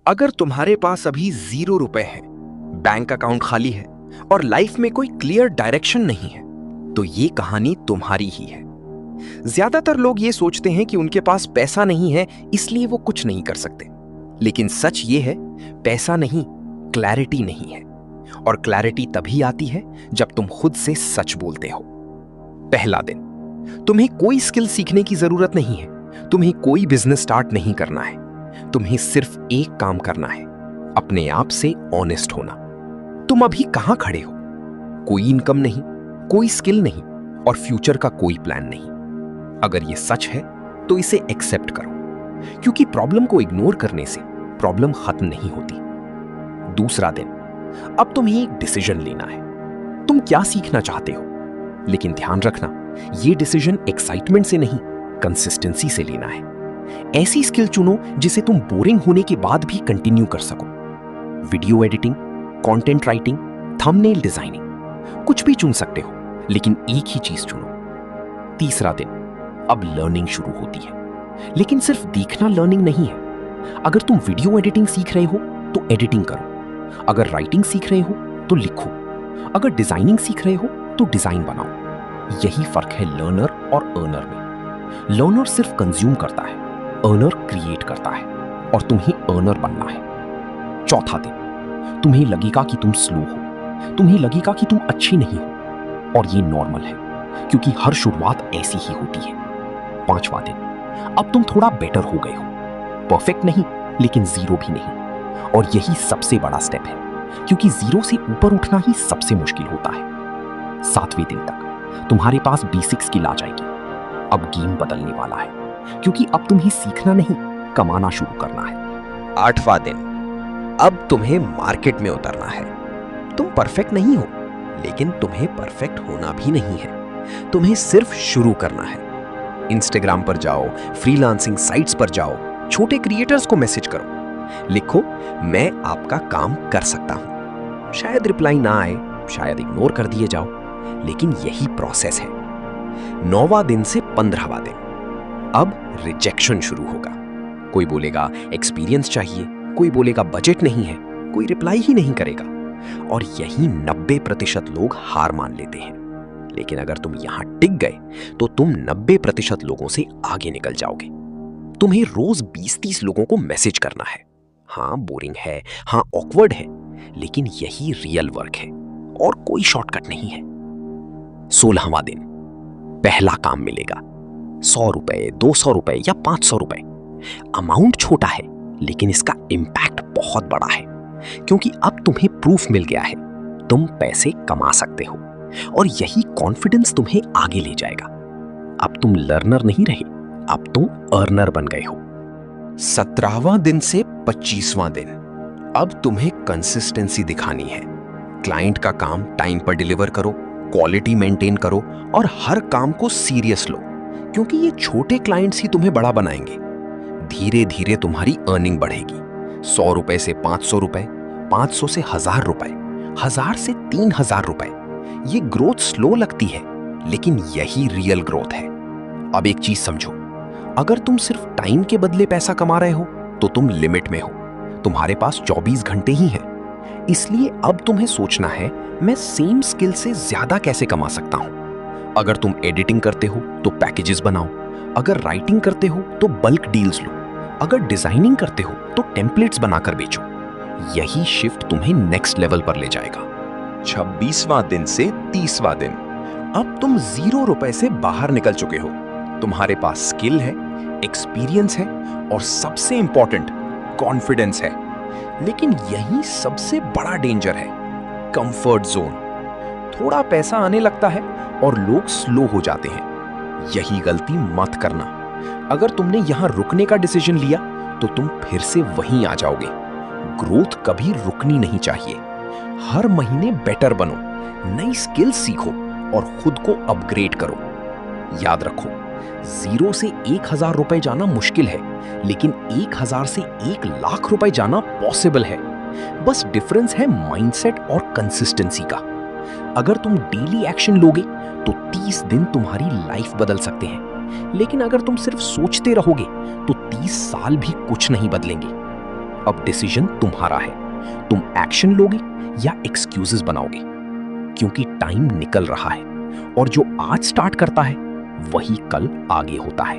अगर तुम्हारे पास अभी 0 रुपए है, बैंक अकाउंट खाली है और लाइफ में कोई क्लियर डायरेक्शन नहीं है, तो ये कहानी तुम्हारी ही है। ज्यादातर लोग ये सोचते हैं कि उनके पास पैसा नहीं है इसलिए वो कुछ नहीं कर सकते, लेकिन सच ये है, पैसा नहीं, क्लैरिटी नहीं है। और क्लैरिटी तभी आती है जब तुम खुद से सच बोलते हो। पहला दिन, तुम्हें कोई स्किल सीखने की जरूरत नहीं है, तुम्हें कोई बिजनेस स्टार्ट नहीं करना है, तुम्हें सिर्फ एक काम करना है, अपने आप से ऑनेस्ट होना। तुम अभी कहां खड़े हो? कोई इनकम नहीं, कोई स्किल नहीं और फ्यूचर का कोई प्लान नहीं। अगर ये सच है तो इसे एक्सेप्ट करो, क्योंकि प्रॉब्लम को इग्नोर करने से प्रॉब्लम खत्म नहीं होती। दूसरा दिन, अब तुम्हें एक डिसीजन लेना है। तुम क्या सीखना चाहते हो? लेकिन ध्यान रखना, यह डिसीजन एक्साइटमेंट से नहीं, कंसिस्टेंसी से लेना है। ऐसी स्किल चुनो जिसे तुम बोरिंग होने के बाद भी कंटिन्यू कर सको। Video editing, content writing, thumbnail designing, कुछ भी चुन सकते हो, लेकिन एक ही चीज चुनो। तीसरा दिन, अब लर्निंग शुरू होती है, लेकिन सिर्फ देखना लर्निंग नहीं है। अगर तुम वीडियो एडिटिंग सीख रहे हो तो एडिटिंग करो, अगर राइटिंग सीख रहे हो तो लिखो, अगर डिजाइनिंग सीख रहे हो तो डिजाइन बनाओ। यही फर्क है लर्नर और अर्नर में। लर्नर सिर्फ कंज्यूम करता है, अर्नर क्रिएट करता है, और तुम्हें अर्नर बनना है। चौथा दिन, तुम्हें लगेगा कि तुम स्लो हो, तुम्हें लगेगा कि तुम अच्छी नहीं हो, और ये नॉर्मल है, क्योंकि हर शुरुआत ऐसी ही होती है। पांचवा दिन, अब तुम थोड़ा बेटर हो गए हो, परफेक्ट नहीं लेकिन जीरो भी नहीं, और यही सबसे बड़ा स्टेप है, क्योंकि जीरो से ऊपर उठना ही सबसे मुश्किल होता है। सातवें दिन तक तुम्हारे पास बेसिक स्किल आ जाएगी। अब गेम बदलने वाला है, क्योंकि अब तुम्हें सीखना नहीं, कमाना शुरू करना है। आठवां दिन, अब तुम्हें मार्केट में उतरना है। तुम परफेक्ट नहीं हो, लेकिन तुम्हें परफेक्ट होना भी नहीं है, तुम्हें सिर्फ शुरू करना है। इंस्टाग्राम पर जाओ, फ्रीलांसिंग साइट्स पर जाओ, छोटे क्रिएटर्स को मैसेज करो, लिखो मैं आपका काम कर सकता हूं। शायद रिप्लाई ना आए, शायद इग्नोर कर दिए जाओ, लेकिन यही प्रोसेस है। 9वां दिन से 15वां दिन, अब रिजेक्शन शुरू होगा। कोई बोलेगा एक्सपीरियंस चाहिए, कोई बोलेगा बजट नहीं है, कोई रिप्लाई ही नहीं करेगा, और यही 90% लोग हार मान लेते हैं। लेकिन अगर तुम यहां टिक गए तो तुम 90% लोगों से आगे निकल जाओगे। तुम्हें रोज 20-30 लोगों को मैसेज करना है। हाँ बोरिंग है, हाँ ऑकवर्ड है, लेकिन यही रियल वर्क है और कोई शॉर्टकट नहीं है। 16वां दिन, पहला काम मिलेगा। 100 रुपए, 200 रुपए या 500 रुपए। अमाउंट छोटा है, लेकिन इसका इंपैक्ट बहुत बड़ा है, क्योंकि अब तुम्हें प्रूफ मिल गया है, तुम पैसे कमा सकते हो, और यही कॉन्फिडेंस तुम्हें आगे ले जाएगा। अब तुम लर्नर नहीं रहे, अब तुम अर्नर बन गए हो। 17वां दिन से 25वां दिन, अब तुम्हें कंसिस्टेंसी दिखानी है। क्लाइंट का काम टाइम पर डिलीवर करो, क्वालिटी मेंटेन करो, और हर काम को सीरियस लो, क्योंकि ये छोटे क्लाइंट्स ही तुम्हें बड़ा बनाएंगे। धीरे धीरे तुम्हारी अर्निंग बढ़ेगी। 100 रुपए से 500 रुपए, 500 से 1000 रुपए, 1000 से 3000 रुपए। ये ग्रोथ स्लो लगती है, लेकिन यही रियल ग्रोथ है। अब एक चीज समझो, अगर तुम सिर्फ टाइम के बदले पैसा कमा रहे हो तो तुम लिमिट में हो। तुम्हारे पास 24 घंटे ही हैं, इसलिए अब तुम्हें सोचना है मैं सेम स्किल से ज्यादा कैसे कमा सकता हूं। अगर तुम एडिटिंग करते हो तो पैकेजेस बनाओ, अगर राइटिंग करते हो तो बल्क डील्स लो, अगर डिजाइनिंग करते हो तो टेम्पलेट्स बनाकर बेचो। यही शिफ्ट तुम्हें नेक्स्ट लेवल पर ले जाएगा। 26वां दिन से 30वां दिन, अब तुम 0 रुपए से बाहर निकल चुके हो। तुम्हारे पास स्किल है, एक्सपीरियंस है, और सबसे इंपॉर्टेंट कॉन्फिडेंस है। लेकिन यही सबसे बड़ा डेंजर है, कंफर्ट जोन। थोड़ा पैसा आने लगता है और लोग स्लो हो जाते हैं। यही गलती मत करना। अगर तुमने यहां रुकने का डिसीजन लिया तो तुम फिर से वहीं आ जाओगे। ग्रोथ कभी रुकनी नहीं चाहिए। हर महीने बेटर बनो, नई स्किल सीखो और खुद को अपग्रेड करो। याद रखो, 0 से 1000 रुपए जाना मुश्किल है, लेकिन 1000 से 1,00,000 रुपए जाना पॉसिबल है। बस डिफरेंस है माइंडसेट और कंसिस्टेंसी का। अगर तुम डेली एक्शन लोगे तो 30 दिन तुम्हारी लाइफ बदल सकते हैं, लेकिन अगर तुम सिर्फ सोचते रहोगे तो 30 साल भी कुछ नहीं बदलेंगे। अब डिसीजन तुम्हारा है, तुम एक्शन लोगे या एक्सक्यूजेस बनाओगे, क्योंकि टाइम निकल रहा है और जो आज स्टार्ट करता है वही कल आगे होता है।